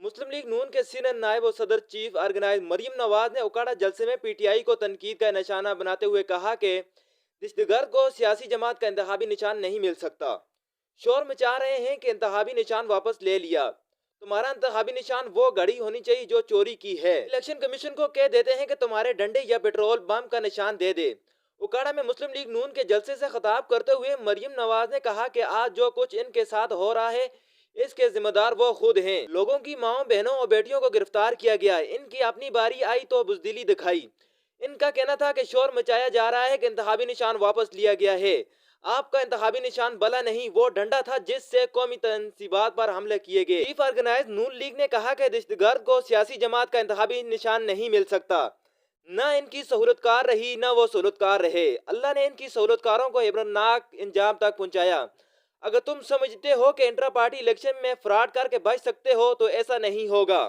मुस्लिम league नून के senior नायब और सदर चीफ ऑर्गेनाइज मरीम नवाज ने उकाड़ा जलसे में पीटीआई को तनकीद का निशाना बनाते हुए कहा कि दहशतगर्द को सियासी जमात का इंतखाबी निशान नहीं मिल सकता। शोर मचा रहे हैं कि इंतखाबी निशान वापस ले लिया। तुम्हारा इंतखाबी निशान वो घड़ी होनी चाहिए जो चोरी की है। इलेक्शन कमीशन को कह देते हैं कि तुम्हारे डंडे या पेट्रोल बम का निशान दे दे। उकाड़ा में मुस्लिम लीग नून के जलसे से खिताब करते हुए मरियम नवाज ने कहा कि आज जो कुछ इनके साथ हो रहा है इसके जिम्मेदार वो खुद हैं। लोगों की माओ बहनों और बेटियों को गिरफ्तार किया गया है। इनकी अपनी बारी आई तो बुजदिली दिखाई। इनका कहना था कि शोर मचाया जा रहा है कि इंतखाबी निशान वापस लिया गया है। आपका इंतखाबी निशान बला नहीं, वो डंडा था जिससे कौमी तंसीबात पर हमले किए गए। चीफ ऑर्गेनाइज नून लीग ने कहा कि दहशतगर्द को सियासी जमात का इंतखाबी निशान नहीं मिल सकता। न इनकी सहूलतकार रही न वो सहूलतकार रहे। अल्लाह ने इनकी सहूलतकारों को इबरतनाक इंजाम तक पहुंचाया। अगर तुम समझते हो कि इंट्रा पार्टी इलेक्शन में फ्रॉड करके बच सकते हो तो ऐसा नहीं होगा।